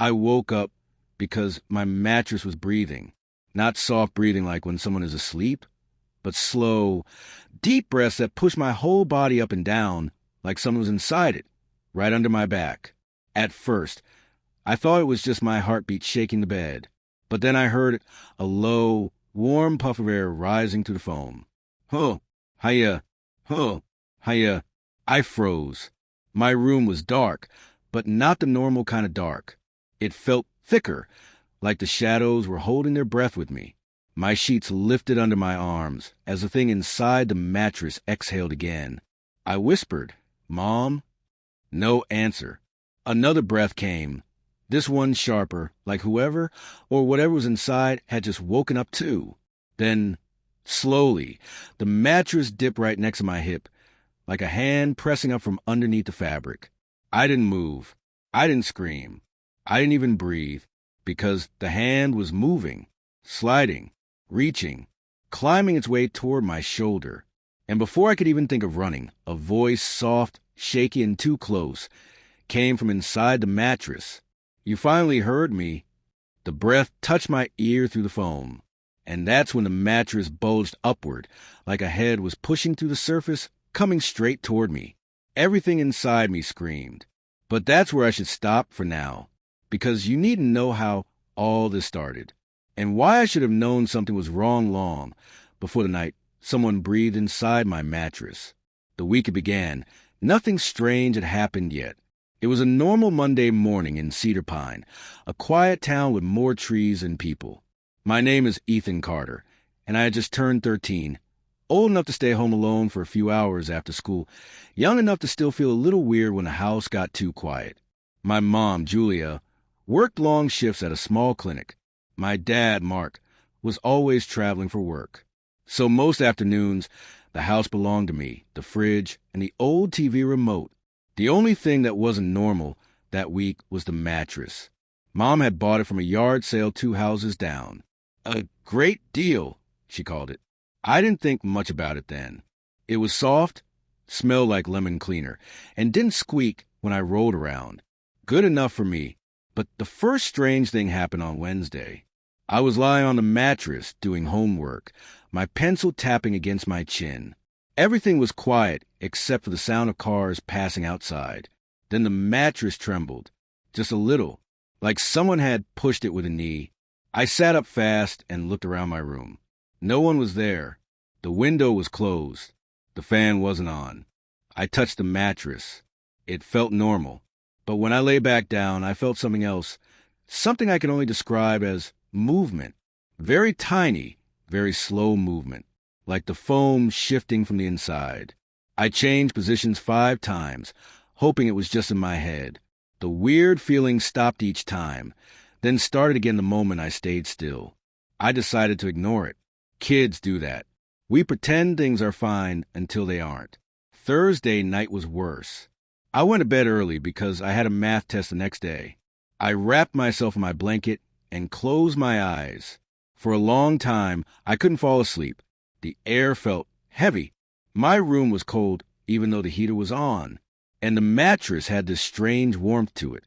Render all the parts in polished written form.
I woke up because my mattress was breathing. Not soft breathing like when someone is asleep, but slow, deep breaths that pushed my whole body up and down like someone was inside it, right under my back. At first, I thought it was just my heartbeat shaking the bed, but then I heard a low, warm puff of air rising through the foam. Huh, hiya, huh, hiya. I froze. My room was dark, but not the normal kind of dark. It felt thicker, like the shadows were holding their breath with me. My sheets lifted under my arms as the thing inside the mattress exhaled again. I whispered, "Mom?" No answer. Another breath came, this one sharper, like whoever or whatever was inside had just woken up too. Then, slowly, the mattress dipped right next to my hip, like a hand pressing up from underneath the fabric. I didn't move. I didn't scream. I didn't even breathe, because the hand was moving, sliding, reaching, climbing its way toward my shoulder. And before I could even think of running, a voice, soft, shaky, and too close, came from inside the mattress. "You finally heard me." The breath touched my ear through the foam, and that's when the mattress bulged upward, like a head was pushing through the surface, coming straight toward me. Everything inside me screamed. But that's where I should stop for now, because you needn't know how all this started, and why I should have known something was wrong long before the night someone breathed inside my mattress. The week it began, nothing strange had happened yet. It was a normal Monday morning in Cedar Pine, a quiet town with more trees than people. My name is Ethan Carter, and I had just turned 13, old enough to stay home alone for a few hours after school, young enough to still feel a little weird when the house got too quiet. My mom, Julia, worked long shifts at a small clinic. My dad, Mark, was always traveling for work. So most afternoons, the house belonged to me, the fridge, and the old TV remote. The only thing that wasn't normal that week was the mattress. Mom had bought it from a yard sale 2 houses down. A great deal, she called it. I didn't think much about it then. It was soft, smelled like lemon cleaner, and didn't squeak when I rolled around. Good enough for me. But the first strange thing happened on Wednesday. I was lying on the mattress doing homework, my pencil tapping against my chin. Everything was quiet except for the sound of cars passing outside. Then the mattress trembled, just a little, like someone had pushed it with a knee. I sat up fast and looked around my room. No one was there. The window was closed. The fan wasn't on. I touched the mattress. It felt normal. But when I lay back down, I felt something else, something I can only describe as movement. Very tiny, very slow movement, like the foam shifting from the inside. I changed positions 5 times, hoping it was just in my head. The weird feeling stopped each time, then started again the moment I stayed still. I decided to ignore it. Kids do that. We pretend things are fine until they aren't. Thursday night was worse. I went to bed early because I had a math test the next day. I wrapped myself in my blanket and closed my eyes. For a long time, I couldn't fall asleep. The air felt heavy. My room was cold even though the heater was on, and the mattress had this strange warmth to it,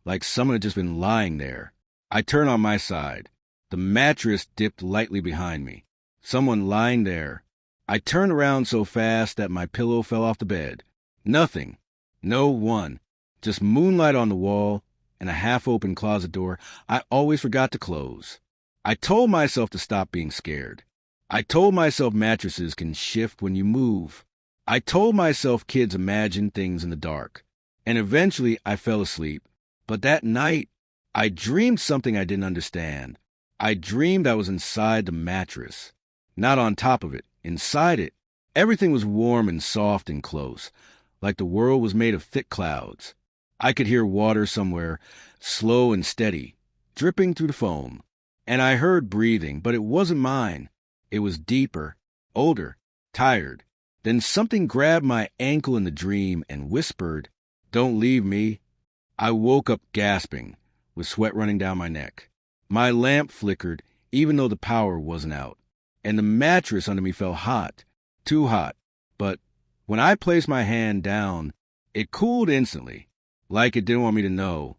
like someone had just been lying there. I turned on my side. The mattress dipped lightly behind me. Someone lying there. I turned around so fast that my pillow fell off the bed. Nothing. No one. Just moonlight on the wall and a half-open closet door I always forgot to close. I told myself to stop being scared. I told myself mattresses can shift when you move. I told myself kids imagine things in the dark. And eventually I fell asleep. But that night, I dreamed something I didn't understand. I dreamed I was inside the mattress. Not on top of it, inside it. Everything was warm and soft and close, like the world was made of thick clouds. I could hear water somewhere, slow and steady, dripping through the foam. And I heard breathing, but it wasn't mine. It was deeper, older, tired. Then something grabbed my ankle in the dream and whispered, "Don't leave me." I woke up gasping, with sweat running down my neck. My lamp flickered, even though the power wasn't out. And the mattress under me felt hot, too hot. But when I placed my hand down, it cooled instantly, like it didn't want me to know.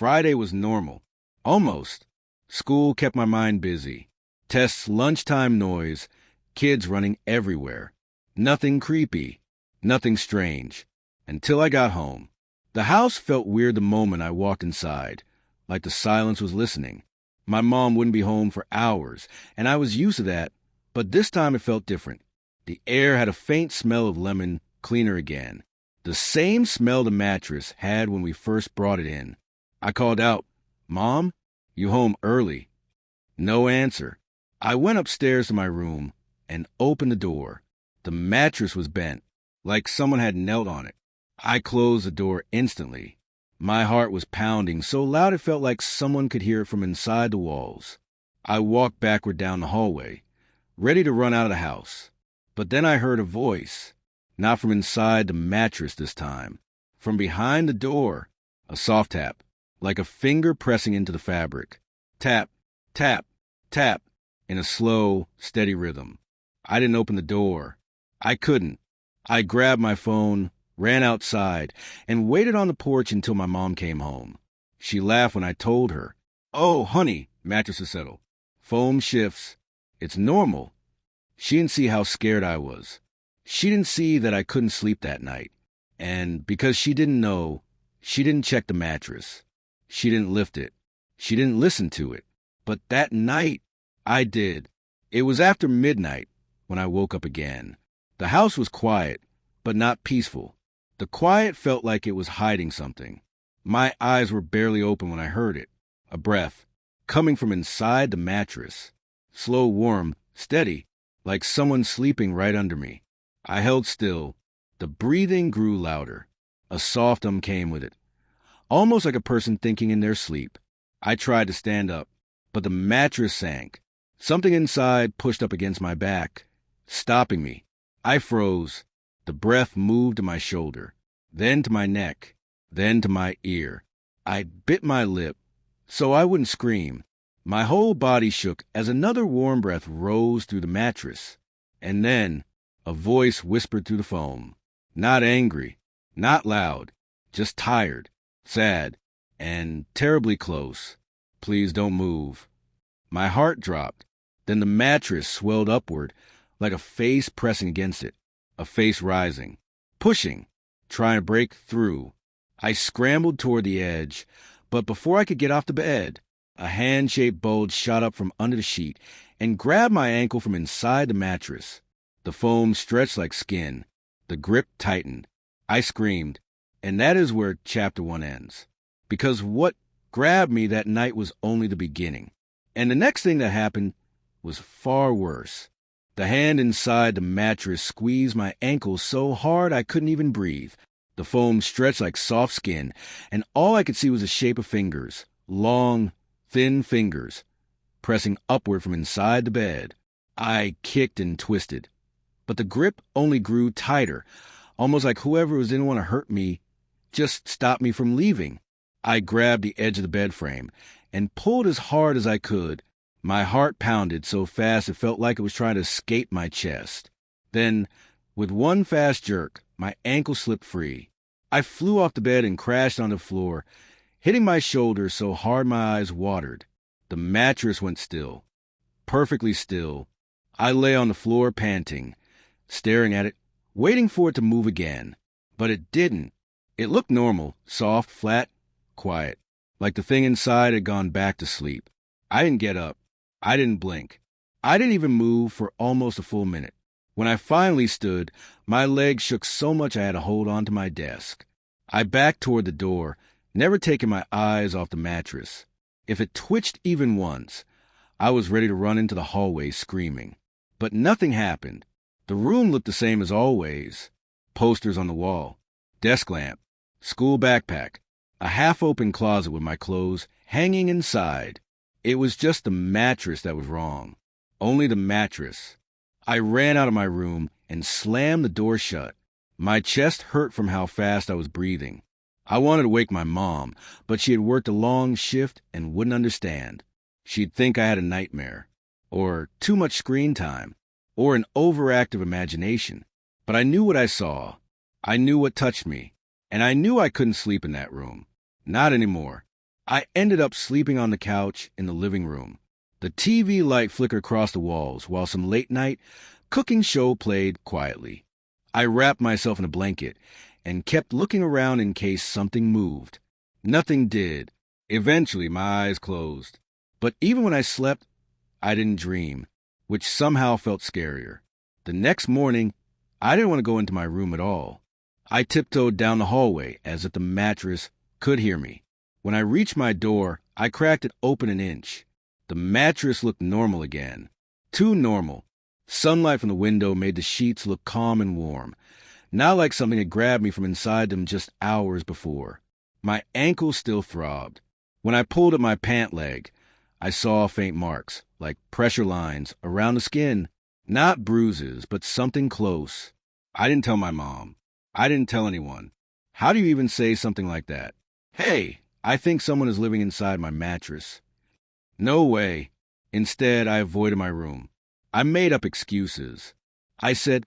Friday was normal. Almost. School kept my mind busy. Tests, lunchtime noise, kids running everywhere. Nothing creepy. Nothing strange. Until I got home. The house felt weird the moment I walked inside, like the silence was listening. My mom wouldn't be home for hours, and I was used to that, but this time it felt different. The air had a faint smell of lemon, cleaner again. The same smell the mattress had when we first brought it in. I called out, "Mom, you home early?" No answer. I went upstairs to my room and opened the door. The mattress was bent, like someone had knelt on it. I closed the door instantly. My heart was pounding so loud it felt like someone could hear it from inside the walls. I walked backward down the hallway, ready to run out of the house. But then I heard a voice, not from inside the mattress this time. From behind the door, a soft tap, like a finger pressing into the fabric. Tap, tap, tap, in a slow, steady rhythm. I didn't open the door. I couldn't. I grabbed my phone, ran outside, and waited on the porch until my mom came home. She laughed when I told her, "Oh, honey, mattress is settled. Foam shifts. It's normal." She didn't see how scared I was. She didn't see that I couldn't sleep that night. And because she didn't know, she didn't check the mattress. She didn't lift it. She didn't listen to it. But that night, I did. It was after midnight when I woke up again. The house was quiet, but not peaceful. The quiet felt like it was hiding something. My eyes were barely open when I heard it. A breath, coming from inside the mattress. Slow, warm, steady, like someone sleeping right under me. I held still. The breathing grew louder. A soft came with it, almost like a person thinking in their sleep. I tried to stand up, but the mattress sank. Something inside pushed up against my back, stopping me. I froze. The breath moved to my shoulder, then to my neck, then to my ear. I bit my lip so I wouldn't scream. My whole body shook as another warm breath rose through the mattress. And then a voice whispered through the foam. Not angry, not loud, just tired, sad, and terribly close. "Please don't move." My heart dropped. Then the mattress swelled upward, like a face pressing against it, a face rising, pushing, trying to break through. I scrambled toward the edge, but before I could get off the bed, a hand-shaped bulge shot up from under the sheet and grabbed my ankle from inside the mattress. The foam stretched like skin. The grip tightened. I screamed, and that is where Chapter 1 ends. Because what grabbed me that night was only the beginning. And the next thing that happened was far worse. The hand inside the mattress squeezed my ankle so hard I couldn't even breathe. The foam stretched like soft skin, and all I could see was the shape of fingers, long, thin fingers, pressing upward from inside the bed. I kicked and twisted, but the grip only grew tighter, almost like whoever didn't want to hurt me just stopped me from leaving. I grabbed the edge of the bed frame and pulled as hard as I could. My heart pounded so fast it felt like it was trying to escape my chest. Then, with one fast jerk, my ankle slipped free. I flew off the bed and crashed on the floor, hitting my shoulder so hard my eyes watered. The mattress went still, perfectly still. I lay on the floor panting, staring at it, waiting for it to move again. But it didn't. It looked normal, soft, flat, quiet, like the thing inside had gone back to sleep. I didn't get up. I didn't blink. I didn't even move for almost a full minute. When I finally stood, my legs shook so much I had to hold on to my desk. I backed toward the door, never taking my eyes off the mattress. If it twitched even once, I was ready to run into the hallway screaming. But nothing happened. The room looked the same as always. Posters on the wall, desk lamp, school backpack, a half-open closet with my clothes hanging inside. It was just the mattress that was wrong. Only the mattress. I ran out of my room and slammed the door shut. My chest hurt from how fast I was breathing. I wanted to wake my mom, but she had worked a long shift and wouldn't understand. She'd think I had a nightmare, or too much screen time, or an overactive imagination. But I knew what I saw. I knew what touched me, and I knew I couldn't sleep in that room. Not anymore. I ended up sleeping on the couch in the living room. The TV light flickered across the walls while some late-night cooking show played quietly. I wrapped myself in a blanket and kept looking around in case something moved. Nothing did. Eventually, my eyes closed. But even when I slept, I didn't dream, which somehow felt scarier. The next morning, I didn't want to go into my room at all. I tiptoed down the hallway as if the mattress could hear me. When I reached my door, I cracked it open an inch. The mattress looked normal again. Too normal. Sunlight from the window made the sheets look calm and warm, not like something had grabbed me from inside them just hours before. My ankle still throbbed. When I pulled at my pant leg, I saw faint marks, like pressure lines, around the skin. Not bruises, but something close. I didn't tell my mom. I didn't tell anyone. How do you even say something like that? Hey, I think someone is living inside my mattress. No way. Instead, I avoided my room. I made up excuses. I said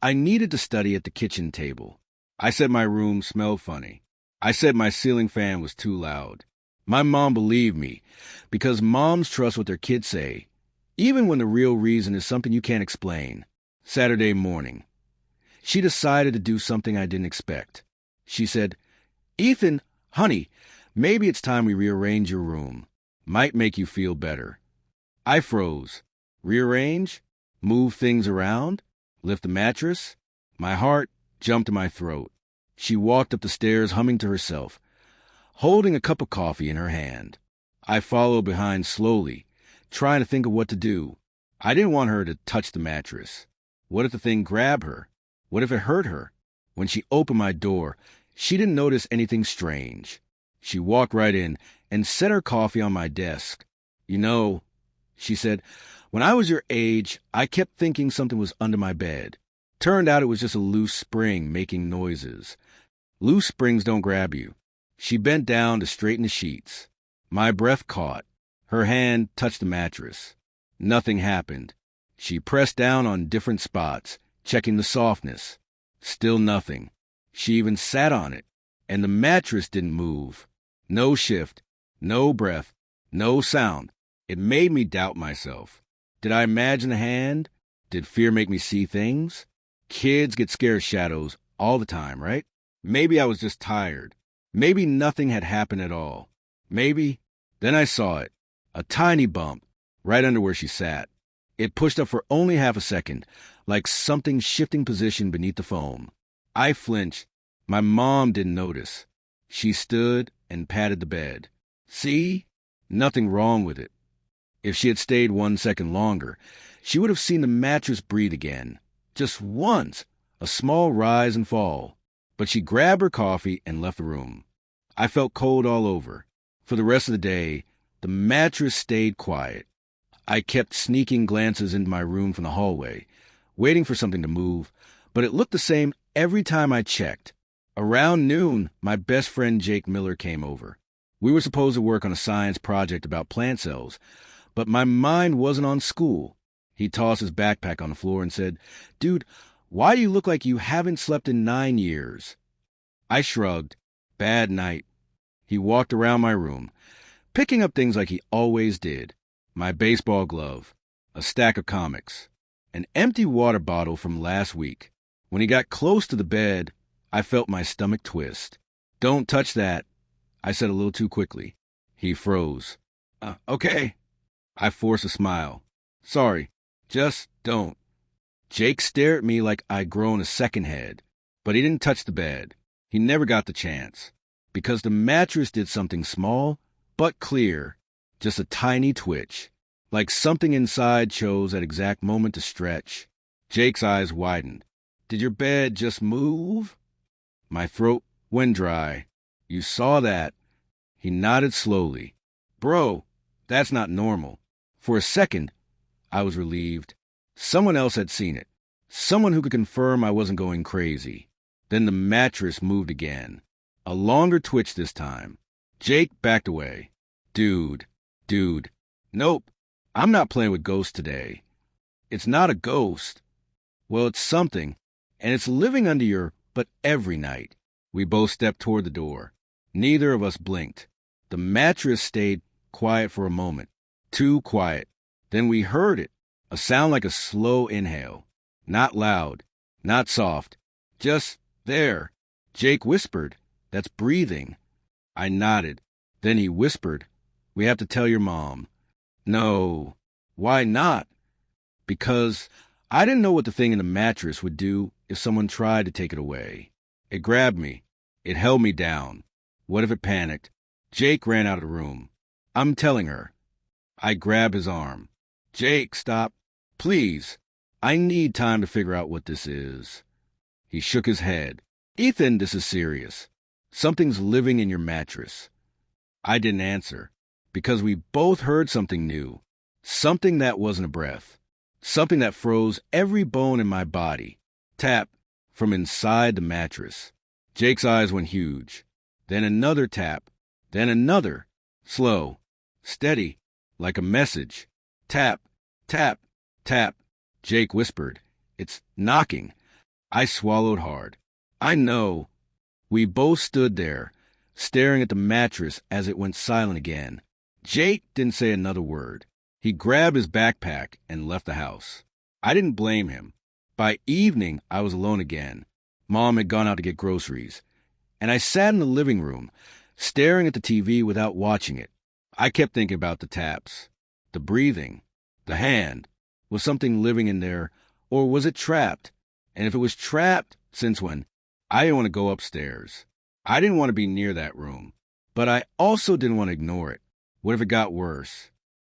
I needed to study at the kitchen table. I said my room smelled funny. I said my ceiling fan was too loud. My mom believed me, because moms trust what their kids say, even when the real reason is something you can't explain. Saturday morning, she decided to do something I didn't expect. She said, "Ethan, honey, maybe it's time we rearrange your room. Might make you feel better." I froze. Rearrange? Move things around? Lift the mattress? My heart jumped in my throat. She walked up the stairs humming to herself, holding a cup of coffee in her hand. I followed behind slowly, trying to think of what to do. I didn't want her to touch the mattress. What if the thing grabbed her? What if it hurt her? When she opened my door, she didn't notice anything strange. She walked right in and set her coffee on my desk. "You know," she said, "when I was your age, I kept thinking something was under my bed. Turned out it was just a loose spring making noises. Loose springs don't grab you." She bent down to straighten the sheets. My breath caught. Her hand touched the mattress. Nothing happened. She pressed down on different spots, checking the softness. Still nothing. She even sat on it, and the mattress didn't move. No shift, no breath, no sound. It made me doubt myself. Did I imagine a hand? Did fear make me see things? Kids get scared of shadows all the time, right? Maybe I was just tired. Maybe nothing had happened at all. Maybe. Then I saw it. A tiny bump, right under where she sat. It pushed up for only half a second, like something shifting position beneath the foam. I flinched. My mom didn't notice. She stood and patted the bed. "See? Nothing wrong with it." If she had stayed 1 second longer, she would have seen the mattress breathe again. Just once, a small rise and fall. But she grabbed her coffee and left the room. I felt cold all over. For the rest of the day, the mattress stayed quiet. I kept sneaking glances into my room from the hallway, waiting for something to move, but it looked the same every time I checked. Around noon, my best friend Jake Miller came over. We were supposed to work on a science project about plant cells, but my mind wasn't on school. He tossed his backpack on the floor and said, "Dude, why do you look like you haven't slept in 9 years?" I shrugged. Bad night. He walked around my room, picking up things like he always did. My baseball glove, a stack of comics, an empty water bottle from last week. When he got close to the bed, I felt my stomach twist. "Don't touch that," I said a little too quickly. He froze. Okay. I forced a smile. "Sorry, just don't." Jake stared at me like I'd grown a second head, but he didn't touch the bed. He never got the chance, because the mattress did something small but clear, just a tiny twitch, like something inside chose that exact moment to stretch. Jake's eyes widened. "Did your bed just move?" My throat went dry. "You saw that?" He nodded slowly. "Bro, that's not normal." For a second, I was relieved. Someone else had seen it. Someone who could confirm I wasn't going crazy. Then the mattress moved again. A longer twitch this time. Jake backed away. Dude. Nope. I'm not playing with ghosts today. It's not a ghost. Well, it's something, and it's living under your but every night. We both stepped toward the door. Neither of us blinked. The mattress stayed quiet for a moment. Too quiet. Then we heard it. A sound like a slow inhale. Not loud. Not soft. Just there. Jake whispered, "That's breathing." I nodded. Then he whispered, "We have to tell your mom." No. Why not? Because I didn't know what the thing in the mattress would do if someone tried to take it away. It grabbed me. It held me down. What if it panicked? Jake ran out of the room. I'm telling her. I grabbed his arm. "Jake, stop. Please. I need time to figure out what this is." He shook his head. "Ethan, this is serious. Something's living in your mattress." I didn't answer, because we both heard something new. Something that wasn't a breath. Something that froze every bone in my body. Tap from inside the mattress. Jake's eyes went huge. Then another tap. Then another. Slow. Steady. Like a message. Tap. Tap. Tap. Jake whispered, "It's knocking." I swallowed hard. I know. We both stood there, staring at the mattress as it went silent again. Jake didn't say another word. He grabbed his backpack and left the house. I didn't blame him. By evening, I was alone again. Mom had gone out to get groceries, and I sat in the living room, staring at the TV without watching it. I kept thinking about the taps, the breathing, the hand. Was something living in there, or was it trapped? And if it was trapped, since when? I didn't want to go upstairs. I didn't want to be near that room. But I also didn't want to ignore it. What if it got worse?